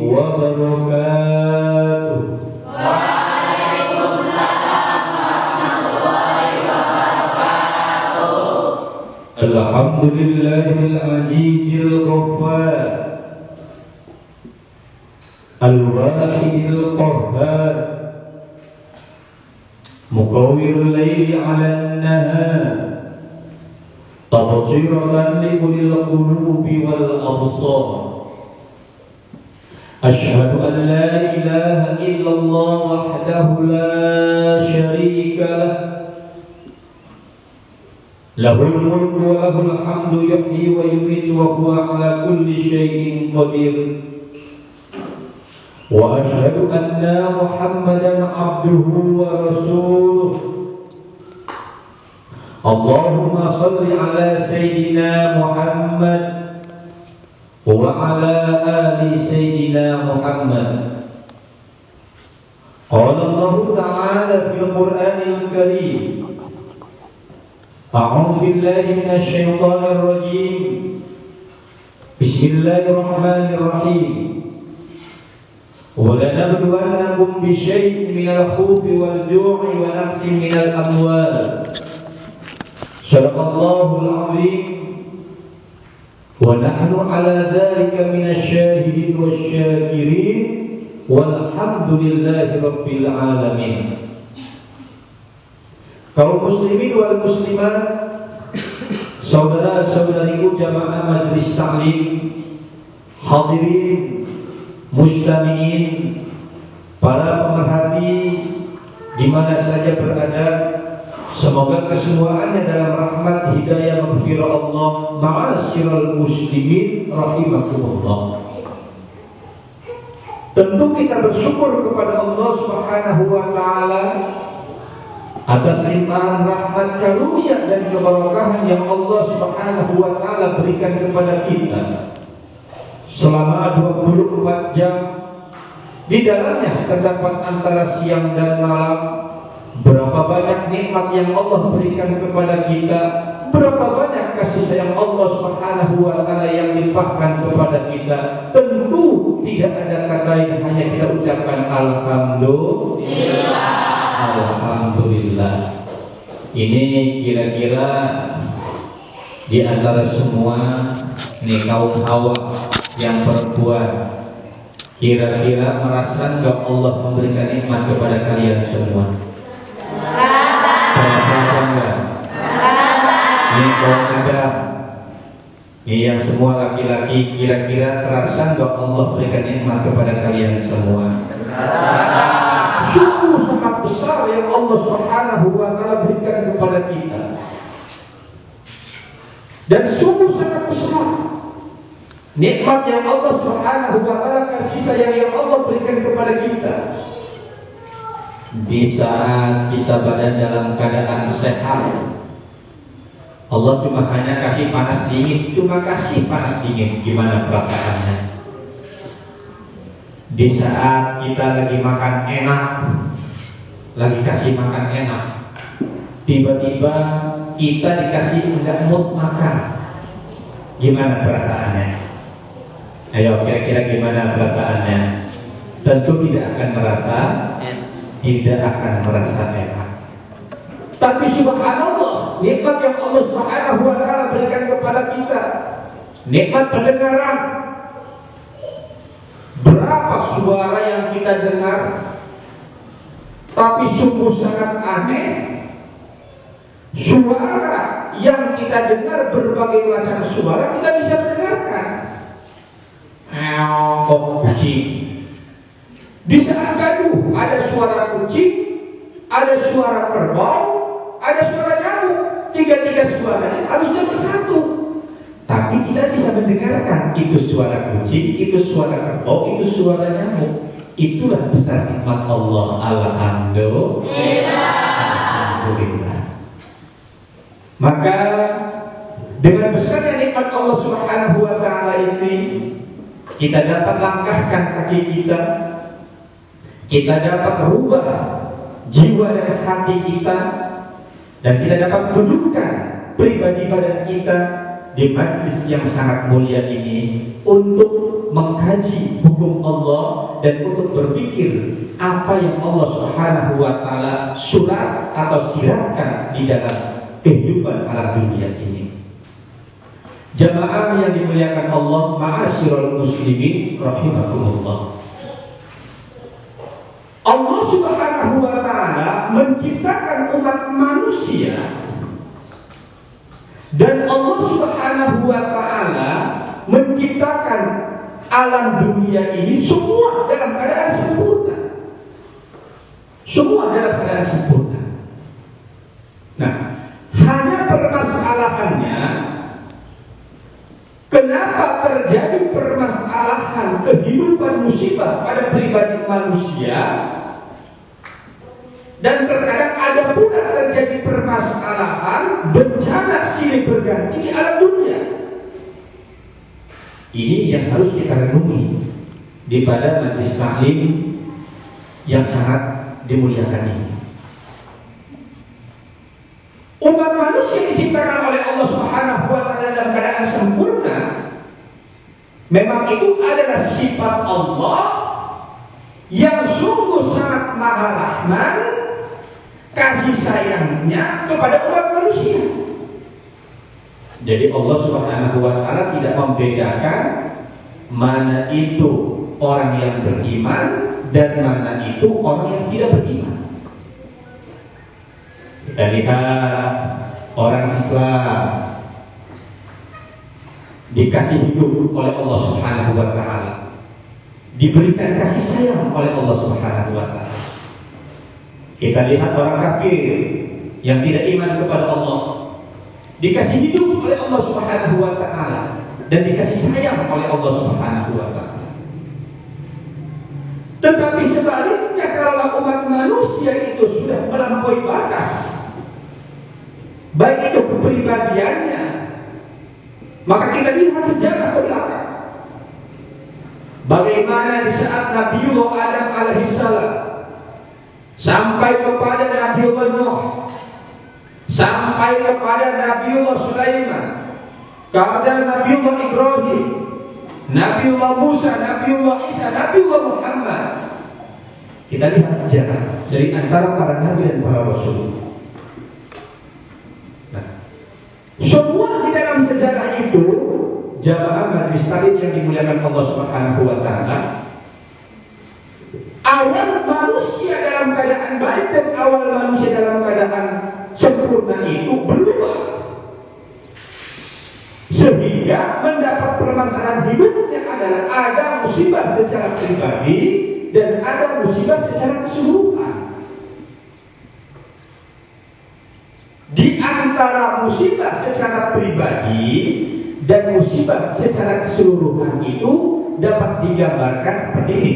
wabarakatuh. Waalaikumsalam warahmatullahi wabarakatuh. Alhamdulillahil azizil ghaffar, al-wahidil qahhar, muqawwirul laili 'alan nahar, tabsiratan likulil qulubi wal absar. Asyhadu an la ilaha illallah wahdahu la syarika lah, lahul mulku wa lahul hamdu yuhyi wa yumiitu wa huwa ala kulli syai'in qadir. Wa asyhadu anna Muhammadan abduhu wa rasuluh. Allahumma salli ala sayyidina Muhammad wa ala ali sayyidina Muhammad. Qala Allah ta'ala fil Qur'anil Karim, a'udzu billahi minasy syaithanir rajim. Bismillahirrahmanirrahim. وَلَنَبْلُوَنَّكُمْ بِشَيْءٍ مِنَ الْخَوْفِ وَالْجُوعِ وَنَقْصٍ مِنَ الْأَمْوَالِ. صدق الله العظيم. وَنَحْنُ عَلَى ذَلِكَ مِنَ الشَّاهِدِينَ وَالشَّاكِرِينَ وَالْحَمْدُ لِلَّهِ رَبِّ الْعَالَمِينَ. Kaum muslimin wal muslimat, saudara-saudariku jamaah majelis taklim, hadirin mustami'in, para pemerhati di mana saja berada, semoga kesemuanya dalam rahmat hidayah maghfirah Allah. Ma'asyiral muslimin rahimakumullah. Tentu kita bersyukur kepada Allah Subhanahu wa taala atas limpahan rahmat, karunia dan keberkahan yang Allah Subhanahu wa taala berikan kepada kita selama 24 jam. Di dalamnya terdapat antara siang dan malam. Berapa banyak nikmat yang Allah berikan kepada kita, berapa banyak kasih sayang Allah Subhanahu wa taala yang dilimpahkan kepada kita. Tentu tidak ada kata yang hanya kita ucapkan alhamdulillah. Alhamdulillah. Ini kira-kira di antara semua nih kaum hawa yang perempuan, kira-kira merasa enggak Allah memberikan nikmat kepada kalian semua? Merasa enggak? Ini kaum Adam, ini yang semua laki-laki, kira-kira terasa enggak Allah berikan nikmat kepada kalian semua? Sungguh sangat besar yang Allah Subhanahu wa taala berikan kepada kita, dan sungguh sangat besar nikmat yang Allah Subhanahu wa taala, kasih sayang yang Allah berikan kepada kita. Di saat kita berada dalam keadaan sehat, Allah cuma hanya kasih panas dingin, cuma kasih panas dingin. Gimana perasaannya? Di saat kita lagi makan enak, lagi kasih makan enak, tiba-tiba kita dikasih enggak mood makan. Gimana perasaannya? Ayo, kira-kira gimana perasaannya? Tentu tidak akan merasa enak. Tapi subhanallah, nikmat yang Allah Subhanahu wa taala berikan kepada kita, nikmat pendengaran. Berapa suara yang kita dengar, tapi sungguh sangat aneh. Suara yang kita dengar, berbagai macam suara kita bisa mendengarkan. Kucing. Di saat gaduh ada suara kucing, ada suara kerbau, ada suara nyamuk. Tiga-tiga suaranya harusnya bersatu. Tapi kita bisa mendengarkan itu suara kucing, itu suara kerbau, itu suara nyamuk. Itulah besar nikmat Allah. Alhamdulillah. Maka dengan besarnya nikmat Allah Subhanahu wa taala ini, kita dapat langkahkan kaki kita dapat rubah jiwa dan hati kita, dan kita dapat dudukkan pribadi badan kita di majlis yang sangat mulia ini untuk mengkaji hukum Allah dan untuk berpikir apa yang Allah Subhanahu wa taala surat atau siratkan di dalam kehidupan alam dunia ini. Jamaah yang dimuliakan Allah, ma'asyiral muslimin rahimakumullah. Allah Subhanahu wa taala menciptakan umat manusia dan Allah Subhanahu wa taala menciptakan alam dunia ini semua dalam keadaan sempurna. Semua dalam keadaan sempurna. Nah, hanya permasalahannya, kenapa terjadi permasalahan kehidupan musibah pada pribadi manusia, dan terkadang ada pula terjadi permasalahan bencana silih berganti di alam dunia. Ini yang harus kita renungi di pada majelis taklim yang sangat dimuliakan ini. Umat manusia diciptakan oleh Allah Subhanahu wa taala dalam keadaan sempurna. Memang itu adalah sifat Allah yang sungguh sangat Maha Rahman, kasih sayangnya kepada umat manusia. Jadi Allah Subhanahu wa taala tidak membedakan mana itu orang yang beriman dan mana itu orang yang tidak beriman. Kita lihat orang Islam dikasih hidup oleh Allah Subhanahu wa taala, diberikan kasih sayang oleh Allah Subhanahu wa taala. Kita lihat orang kafir yang tidak iman kepada Allah, dikasih hidup oleh Allah Subhanahu wa taala dan dikasih sayang oleh Allah Subhanahu wa taala. Tetapi sebaliknya, kalau umat manusia itu sudah melampaui batas, baik itu kepribadiannya, maka kita lihat sejarah ke belakang. Bagaimana di saat Nabiullah Adam alaihissalam sampai kepada Nabiullah Nuh, sampai kepada Nabiullah Sulaiman, kepada Nabiullah Ibrahim, Nabiullah Musa, Nabiullah Isa, Nabiullah Muhammad. Kita lihat sejarah dari antara para nabi dan para rasul. Nah, semua di dalam sejarah itu, jamaah majelis taklim yang dimuliakan Allah Subhanahu wa taala, awal manusia dalam keadaan baik dan awal manusia dalam keadaan sempurna itu berubah, sehingga mendapat permasalahan hidupnya adalah ada musibah secara pribadi dan ada musibah secara keseluruhan. Di antara musibah secara pribadi dan musibah secara keseluruhan itu dapat digambarkan seperti ini.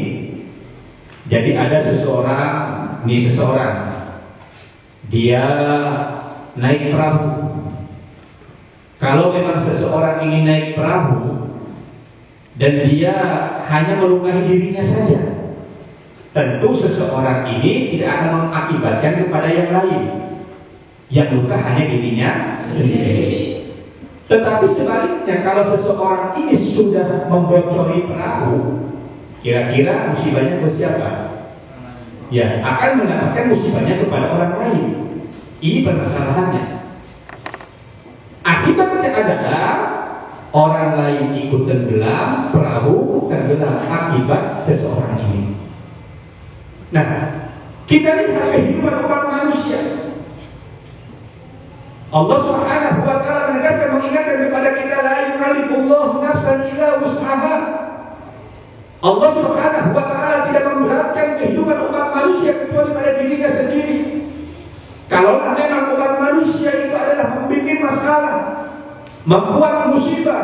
Jadi ada seseorang, dia naik perahu. Kalau memang seseorang ini naik perahu dan dia hanya melukai dirinya saja, tentu seseorang ini tidak akan mengakibatkan kepada yang lain. Yang luka hanya dirinya sendiri. Tetapi sebaliknya, kalau seseorang ini sudah membocori perahu, kira-kira musibahnya ke siapa? Ya, akan mendapatkan musibahnya kepada orang lain. Ini permasalahannya. Akibatnya adalah orang lain ikut tenggelam, perahu tenggelam akibat seseorang ini. Nah, kita lihat kehidupan umat manusia. Allah Subhanahu wa taala menegaskan, mengingatkan kepada kita, la yukallifullahu nafsan illa wus'aha. Allah Subhanahu wa taala tidak memberatkan kehidupan umat manusia kecuali pada dirinya sendiri. Kalau memang umat manusia itu adalah membuat masalah, membuat musibah,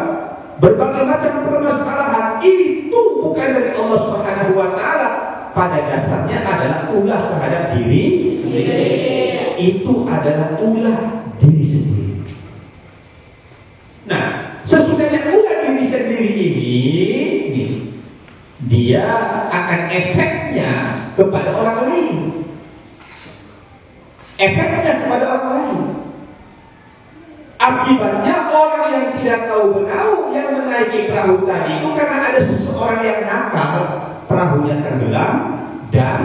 berbagai macam permasalahan, itu bukan dari Allah Subhanahu wa taala. Pada dasarnya adalah ulah terhadap diri sendiri. Itu adalah ulah diri sendiri. Nah, sesudahnya ulah diri sendiri ini, dia akan efeknya kepada orang lain. Efeknya kepada orang lain. Akibatnya orang yang tidak tahu menau yang menaiki perahu tadi itu karena ada seseorang yang nakal, perahunya tenggelam dan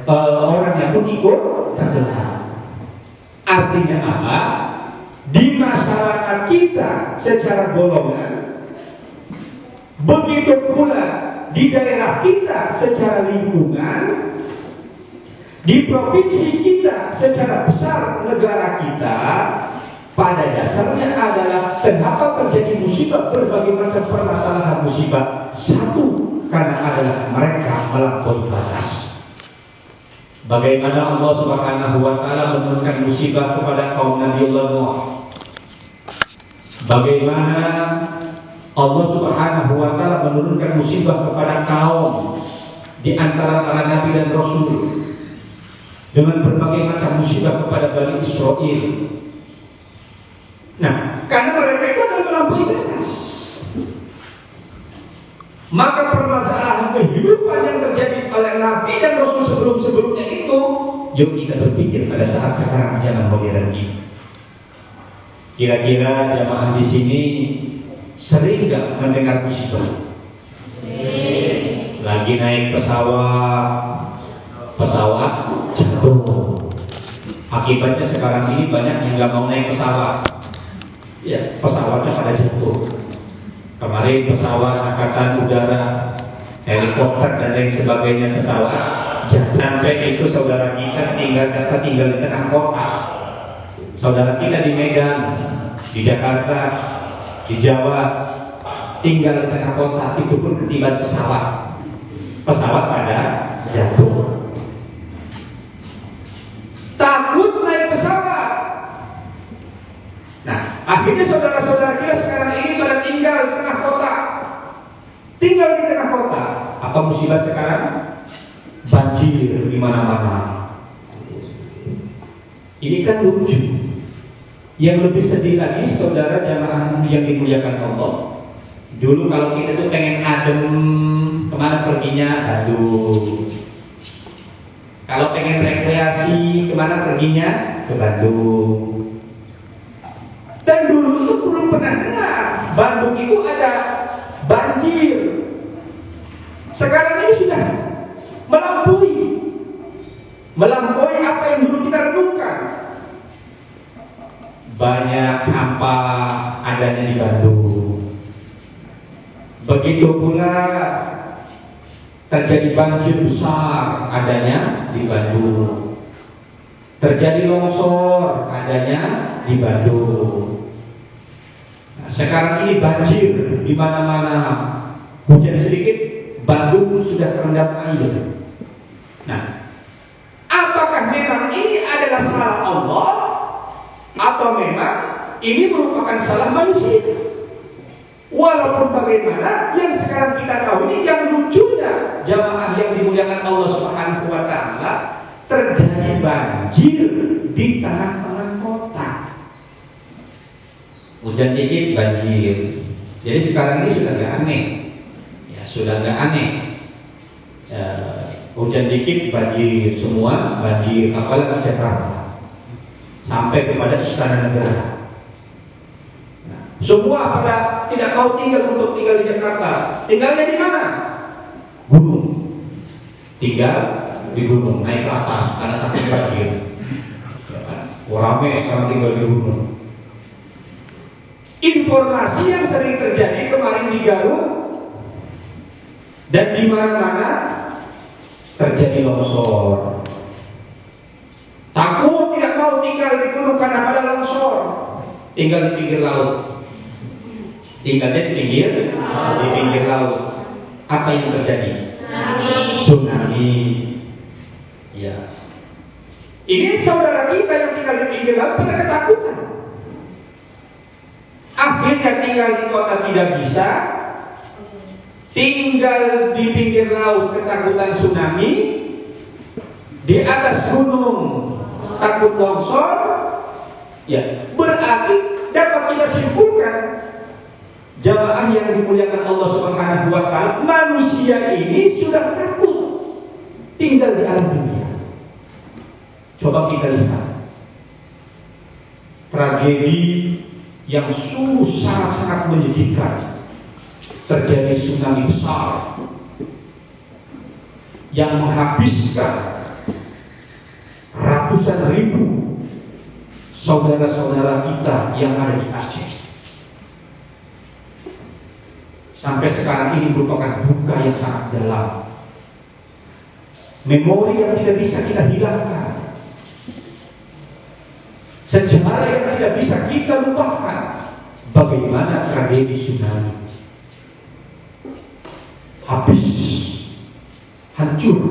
orangnya pun ikut tenggelam. Artinya apa? Di masyarakat kita secara golongan, begitu pula di daerah kita secara lingkungan, di provinsi kita secara besar negara kita, pada dasarnya adalah kenapa terjadi musibah, berbagai macam permasalahan musibah. Satu, karena adalah mereka melampaui batas. Bagaimana Allah Subhanahu wa taala menurunkan musibah kepada kaum Nabiullah Nuh. Bagaimana Allah Subhanahu wa taala menurunkan musibah kepada kaum di antara para nabi dan rasul dengan berbagai macam musibah kepada Bani Israel. Nah, karena mereka itu adalah melampaui batas. Maka permasalahan kehidupan yang terjadi oleh Nabi dan Rasul sebelum-sebelumnya itu, yuk kita berpikir pada saat sekarang zaman modern ini. Kira-kira jamaah di sini sering nggak mendengar musibah? Lagi naik pesawat jatuh. Akibatnya sekarang ini banyak yang nggak mau naik pesawat. Ya, pesawatnya pada jatuh. Kemarin pesawat angkatan udara, helikopter dan lain sebagainya pesawat sampai itu saudara kita tinggal di tengah kota. Saudara kita di Medan, di Jakarta, di Jawa, tinggal di tengah kota, itu pun ketiban pesawat. Pesawat pada jatuh. Takut naik pesawat. Nah, akhirnya saudara-saudara kita sekarang ini sudah tinggal di tengah kota. Tinggal di tengah kota. Apa musibah sekarang? Banjir di mana-mana. Ini kan lucu. Yang lebih sedih lagi, saudara jamaah yang dimuliakan Allah. Dulu kalau kita tuh pengen adem, kemana perginya? Bandung. Kalau pengen rekreasi, kemana perginya? Ke Bandung. Dan dulu itu belum pernah dengar Bandung itu ada banjir. Sekarang ini sudah melampaui apa yang dulu kita renungkan. Banyak sampah adanya di Bandung. Begitu pula terjadi banjir besar adanya di Bandung. Terjadi longsor adanya di Bandung. Nah, sekarang ini banjir di mana-mana. Hujan sedikit, Bandung sudah terendam air. Nah, apakah memang ini adalah salah Allah atau memang ini merupakan salah manusia? Walaupun bagaimana, yang sekarang kita tahu ini yang lucunya jamaah yang dimuliakan Allah Subhanahu wa taala, terjadi banjir di tengah-tengah kota. Hujan dikit banjir. Jadi sekarang ini sudah nggak aneh. Ya, sudah nggak aneh. Hujan dikit banjir, semua banjir, apalagi Jakarta. Sampai kepada Istana Negara. Nah, semua pada tidak mau untuk tinggal di Jakarta. Tinggalnya di mana? Gunung. Tinggal di gunung, naik ke atas karena takut banjir. Rame sekarang tinggal di gunung. Informasi yang sering terjadi kemarin di Garut dan di mana-mana terjadi longsor. Takut tidak mau tinggal di gunung karena ada longsor. Tinggal di pinggir laut. Tinggalnya di pinggir laut. Apa yang terjadi? Tsunami. Ya. Ini saudara kita yang tinggal di pinggir laut pada ketakutan. Akhirnya tinggal di kota tidak bisa, tinggal di pinggir laut ketakutan tsunami, di atas gunung takut longsor. Ya, berarti dapat kita simpulkan jamaah yang dimuliakan Allah Subhanahu wa taala, manusia ini sudah takut tinggal di alam dunia. Coba kita lihat tragedi yang sungguh sangat-sangat menyedihkan. Terjadi tsunami besar yang menghabiskan ratusan ribu saudara-saudara kita yang ada di Aceh. Sampai sekarang ini merupakan duka yang sangat dalam, memori yang tidak bisa kita hilangkan, sejarah yang tidak bisa kita lupakan. Bagaimana tragedi tsunami, habis, hancur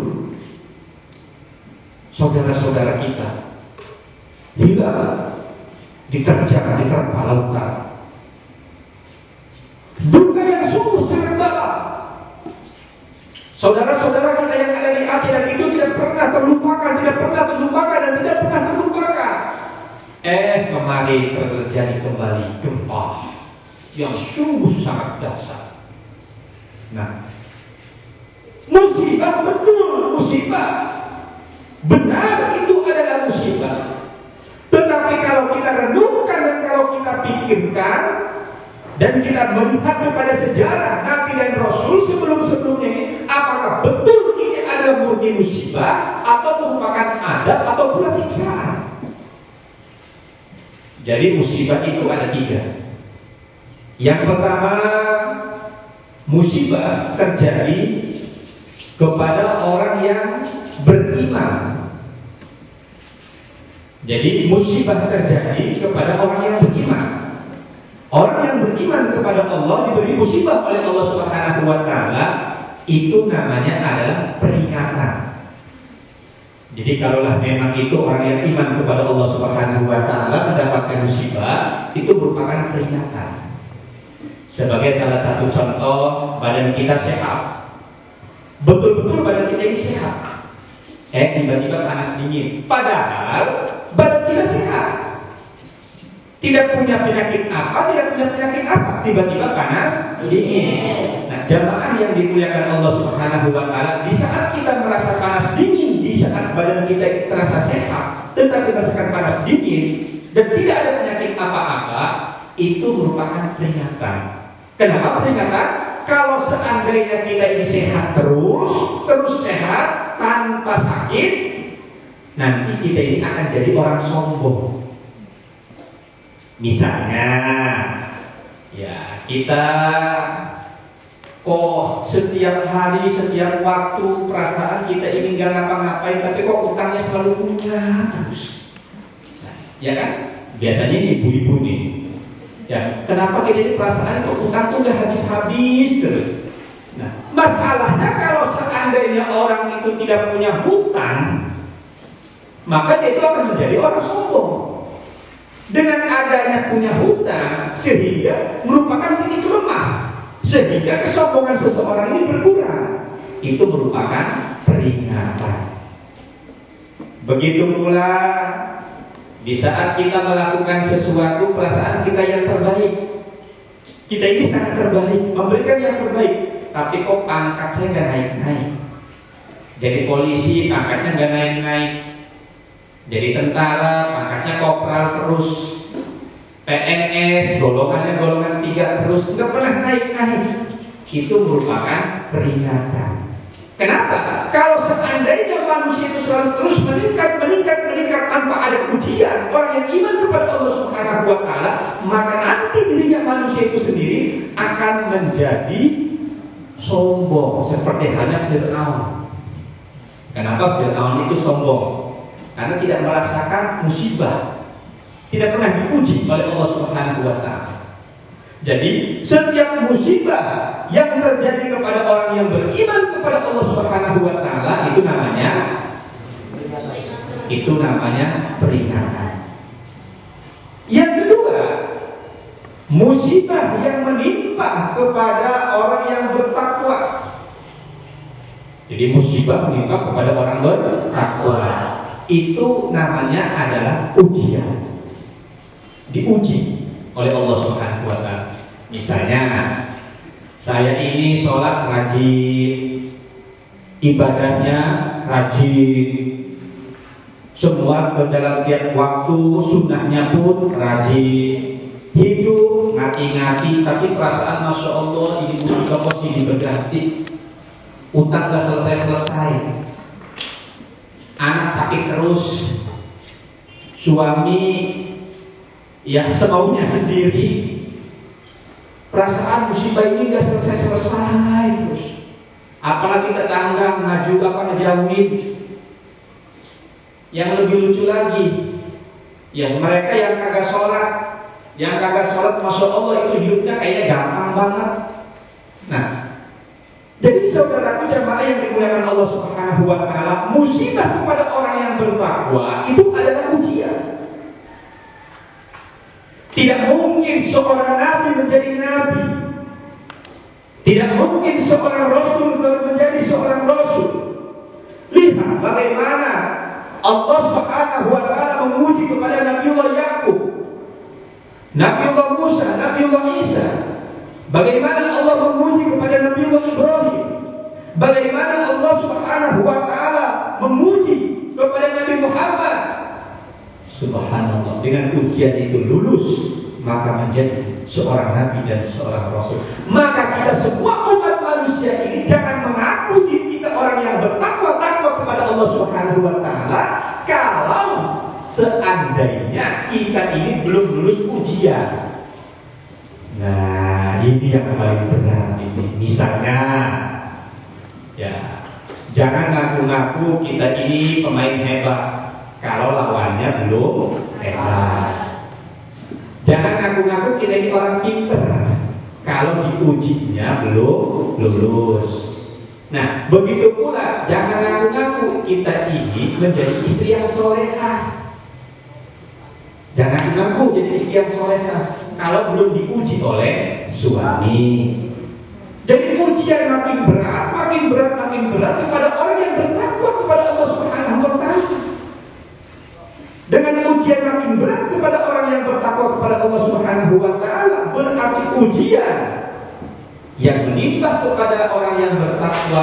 saudara-saudara kita, hilang, diterjang, diterpa lautan. Duka yang sungguh sangat dalam. Saudara-saudara kita yang ada di Aceh dan itu tidak pernah terlupakan, dan tidak pernah terlupakan. Kemarin terjadi kembali gempa yang sungguh sangat dahsyat. Nah, musibah, betul musibah, benar itu adalah musibah. Tetapi kalau kita renungkan dan kalau kita pikirkan dan kita melihat kepada sejarah Nabi dan Rasul sebelum-sebelumnya ini, apakah betul ini adalah murni musibah atau merupakan adab atau pula siksaan? Jadi musibah itu ada 3. Yang pertama, musibah terjadi kepada orang yang beriman. Jadi musibah terjadi kepada orang yang beriman. Orang yang beriman kepada Allah diberi musibah oleh Allah Subhanahu wa taala, itu namanya adalah peringatan. Jadi kalaulah memang itu orang yang iman kepada Allah Subhanahu wa taala mendapatkan musibah, itu merupakan peringatan. Sebagai salah satu contoh, badan kita sehat. Betul-betul badan kita ini sehat. Tiba-tiba panas dingin. Padahal badan kita sehat. Tidak punya penyakit apa, tiba-tiba panas dingin. Nah, jamaah yang dimuliakan Allah Subhanahu wa taala, di saat kita merasa panas dingin, di saat badan kita terasa sehat, tetapi merasakan panas dingin dan tidak ada penyakit apa-apa, itu merupakan peringatan. Kenapa peringatan? Kalau seandainya kita ini sehat terus sehat tanpa sakit, nanti kita ini akan jadi orang sombong. Misalnya, ya kita kok setiap hari, setiap waktu perasaan kita ini nggak ngapa-ngapain, tapi kok utangnya selalu punya terus. Nah, ya kan? Biasanya ini ibu-ibu nih. Ya, kenapa kita ini perasaan kok utang tuh nggak habis-habis terus? Nah, masalahnya kalau seandainya orang itu tidak punya hutang, maka dia itu akan menjadi orang sombong. Dengan adanya punya hutang, sehingga merupakan titik lemah, sehingga kesombongan seseorang ini berkurang. Itu merupakan peringatan. Begitu pula di saat kita melakukan sesuatu, perasaan kita yang terbaik, kita ini sangat terbaik, memberikan yang terbaik, tapi kok pangkat saya nggak naik-naik. Jadi polisi pangkatnya nggak naik-naik, jadi tentara pangkatnya kopral terus, PNS golongannya golongan 3 terus, nggak pernah naik-naik. Itu merupakan peringatan. Kenapa? Kalau seandainya manusia itu selalu terus meningkat tanpa ada ujian, orang yang iman kepada Allah Subhanahu wa taala, maka nanti dirinya manusia itu sendiri akan menjadi sombong, seperti halnya Fir'aun. Kenapa Fir'aun itu sombong? Karena tidak merasakan musibah, tidak pernah diuji oleh Allah Subhanahu wa taala. Jadi setiap musibah yang terjadi kepada orang yang beriman kepada Allah Subhanahu wa taala, itu namanya peringatan. Yang kedua, musibah yang menimpa kepada orang yang bertakwa. Jadi musibah menimpa kepada orang bertakwa, itu namanya adalah ujian. Diuji oleh Allah Subhanahu wa taala. Misalnya, saya ini sholat rajin, ibadahnya rajin, semua ke dalam tiap waktu, sunnahnya pun rajin, hidup ngati-ngati, tapi perasaan Masya Allah ini musibah kok sini berganti, utang gak selesai-selesai, anak sakit terus, suami yang semaunya sendiri, perasaan musibah ini gak selesai-selesai terus. Apalagi tetangga ngaju ngejauhin. Yang lebih lucu lagi, yang mereka yang kagak sholat, Masya Allah itu hidupnya kayaknya gampang banget. Nah, jadi saudaraku jamaah yang dimuliakan Allah Subhanahu wa Ta'ala, musibah kepada orang yang bertakwa itu adalah ujian. Tidak mungkin seorang nabi menjadi nabi, tidak mungkin seorang rasul menjadi seorang rasul. Lihat bagaimana Allah Subhanahu wa Ta'ala menguji kepada Nabiullah Yakub, Nabiullah Musa, Nabiullah Isa. Bagaimana Allah menguji kepada Nabiullah Ibrahim, bagaimana Allah Subhanahu wa Ta'ala menguji kepada Nabi Muhammad. Subhanallah, dengan ujian itu lulus, maka menjadi seorang nabi dan seorang rasul. Maka kita semua umat manusia ini jangan mengaku diri kita orang yang bertakwa kepada Allah Subhanahu wa Ta'ala kalau seandainya kita ini belum lulus ujian. Nah, ini yang paling berat ini. Misalnya, ya, jangan ngaku-ngaku kita ini pemain hebat kalau lawannya belum hebat. Jangan ngaku-ngaku kita ini orang pinter kalau diujinya belum lulus. Nah, begitu pula jangan ngaku-ngaku kita ini menjadi istri yang solehah. Jangan ngaku jadi istri yang solehah kalau belum diuji oleh suami. Jadi ujian makin berat kepada orang yang bertakwa kepada Allah Subhanahu wa Ta'ala. Dengan ujian makin berat kepada orang yang bertakwa kepada Allah Subhanahu wa Ta'ala, berarti ujian yang menimpa kepada orang yang bertakwa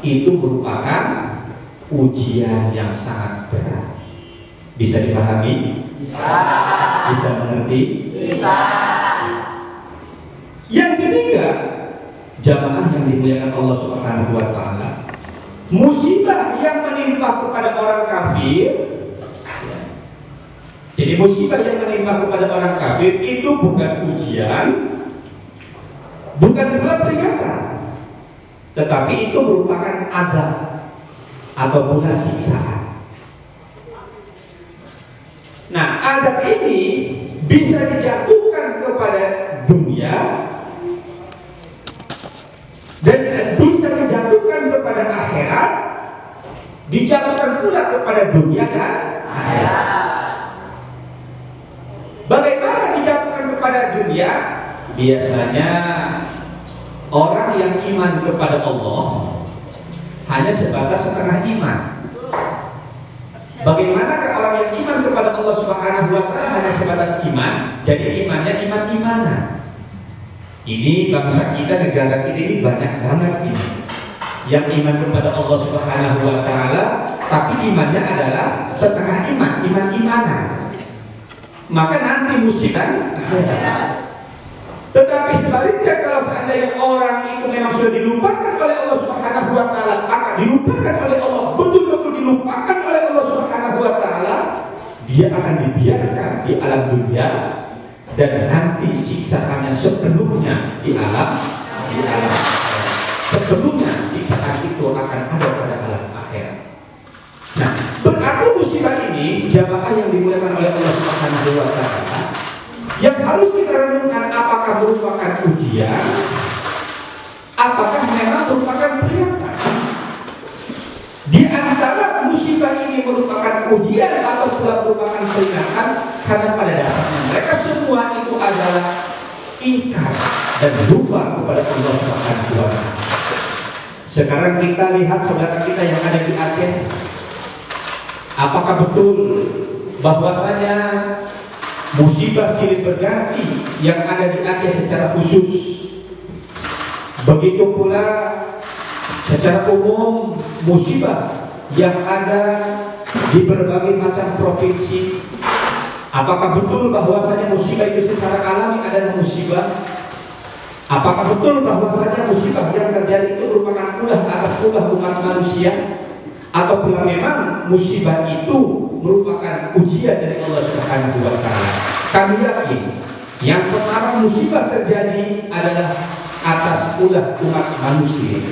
itu merupakan ujian yang sangat berat. Bisa dipahami? Bisa mengerti? Bisa. Yang ketiga, jamaah yang dimuliakan Allah Subhanahu wa Ta'ala, musibah yang menimpa kepada orang kafir. Jadi musibah yang menimpa kepada orang kafir itu bukan ujian, bukan pula peringatan, tetapi itu merupakan azab atau pula siksaan. Nah, azab ini bisa dijatuhkan kepada dunia dan bisa dijatuhkan kepada akhirat, dijatuhkan pula kepada dunia dan akhirat. Bagaimana dijatuhkan kepada dunia? Biasanya orang yang iman kepada Allah hanya sebatas setengah iman. Bagaimanakah orang yang iman kepada Allah Subhanahu wa Ta'ala hanya sebatas iman? Jadi imannya iman-imanan. Ini bangsa kita, negara kita ini banyak banget ini yang iman kepada Allah Subhanahu wa Ta'ala, tapi imannya adalah setengah iman, iman-imanan. Maka nanti musibah. Tetapi sebaliknya, kalau seandainya orang itu memang sudah dilupakan oleh Allah Subhanahu wa Ta'ala, akan dilupakan oleh Allah, betul-betul dilupakan oleh Allah Subhanahu wa Ta'ala, dia akan dibiarkan di alam dunia dan nanti siksaannya sepenuhnya di alam sebelumnya siksaan itu akan ada pada alam akhirat. Nah, berarti musibah ini jamaah yang dimuliakan oleh Allah Subhanahu wa Ta'ala, yang harus kita renungkan, apakah merupakan ujian, apakah memang merupakan peringatan. Di antara musibah ini merupakan ujian atau pula merupakan peringatan, karena pada dasarnya mereka semua itu adalah ingkar dan lupa kepada Allah Subhanahu wa Ta'ala. Sekarang kita lihat saudara kita yang ada di Aceh. Apakah betul bahwasanya musibah silih berganti yang ada di Aceh secara khusus, begitu pula secara umum musibah yang ada di berbagai macam provinsi, Apakah betul bahwasanya musibah itu secara alami adalah musibah? Apakah betul bahwasanya musibah yang terjadi itu merupakan ulah atas ulah umat manusia? Atau pula memang musibah itu merupakan ujian dari Allah Subhanahu wa taala? Kami yakin yang pertama musibah terjadi adalah atas ulah umat manusia.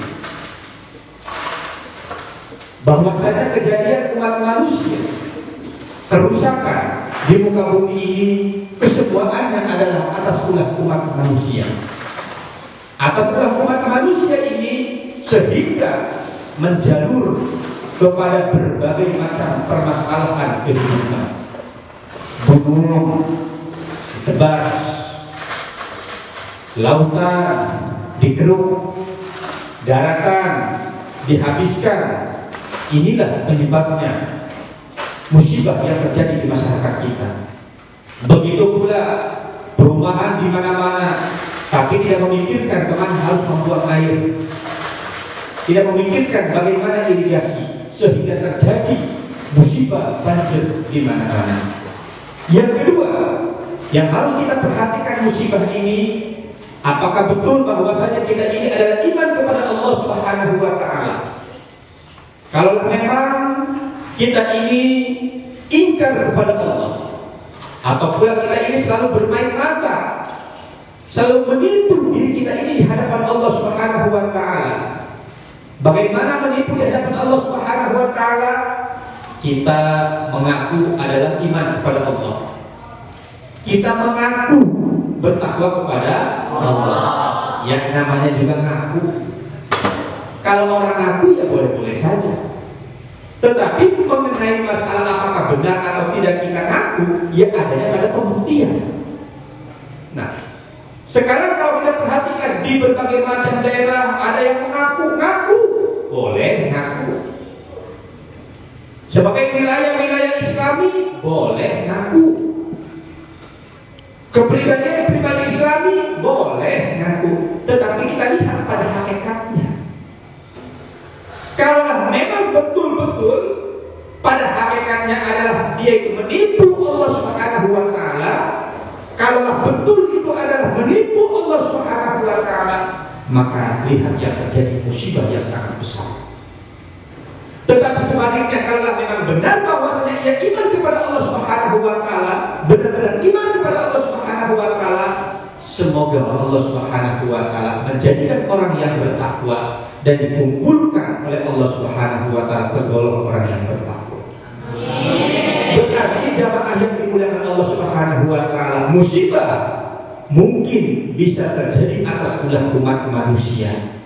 Bahwasanya kejadian umat manusia, kerusakan di muka bumi ini kesemuanya adalah atas ulah umat manusia. Atas ulah umat manusia ini sehingga menjalur kepada berbagai macam permasalahan kehidupan. Gunung tebas, lautan dikeruk, daratan dihabiskan. Inilah penyebabnya musibah yang terjadi di masyarakat kita. Begitu pula perumahan di mana-mana, tapi tidak memikirkan kemana harus membuang air, tidak memikirkan bagaimana irigasi, sehingga terjadi musibah banjir di mana-mana. Yang kedua, yang harus kita perhatikan musibah ini, apakah betul bahwasanya kita ini adalah iman kepada Allah Subhanahu wa taala? Kalau memang kita ini ingkar kepada Allah, atau pula kita ini selalu bermain mata, selalu menipu diri kita ini di hadapan Allah Subhanahu wa taala. Bagaimana menipu di hadapan Allah Subhanahu wa taala? Kita mengaku adalah iman kepada Allah. Kita mengaku bertakwa kepada Allah. Yang namanya juga ngaku. Kalau orang ngaku ya boleh-boleh saja. Tetapi mengenai masalah apakah benar atau tidak kita ngaku, ya adanya pada pembuktian. Nah, sekarang kalau kita perhatikan di berbagai macam daerah ada yang mengaku, boleh ngaku. Sebagai wilayah-wilayah Islami boleh ngaku. Kepribadian pribadi Islami boleh ngaku. Tetapi kita lihat pada hakikatnya. Kalau memang betul-betul pada hakikatnya adalah dia itu menipu Allah Subhanahu wa taala, kalau betul itu adalah menipu Allah Subhanahu wa taala, maka lihat yang terjadi musibah yang sangat besar. Tetapi sebaliknya, kalau memang benar bahwasanya ia iman kepada Allah Subhanahu wa taala, benar-benar iman kepada Allah Subhanahu wa taala, semoga Allah Subhanahu wa taala menjadikan orang yang bertakwa dan dikumpulkan oleh Allah Subhanahu wa taala tergolong orang yang bertakwa. Berarti jamaah yang dimuliakan Allah Subhanahu wa taala, musibah mungkin bisa terjadi atas ulah umat manusia.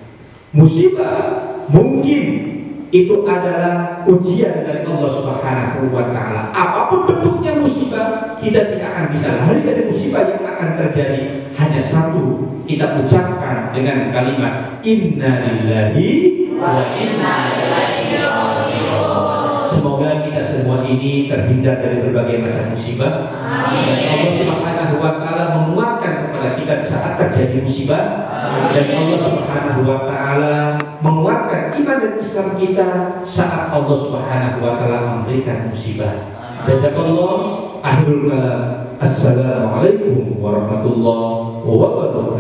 Musibah mungkin itu adalah ujian dari Allah Subhanahu wa taala. Apapun bentuknya musibah, kita tidak akan bisa lari dari musibah yang akan terjadi. Hanya satu, kita ucapkan dengan kalimat Inna lillahi wa inna ilaihi raji'un. Semoga kita semua ini terhindar dari berbagai macam musibah. Amin. Dan Allah Subhanahu wa taala menguatkan kepada kita saat terjadi musibah. Amin. Dan Allah Subhanahu wa taala menguatkan iman dan Islam kita saat Allah Subhanahu wa taala memberikan musibah. Jazakallah. Akhirul kalam. Assalamualaikum warahmatullahi wabarakatuh.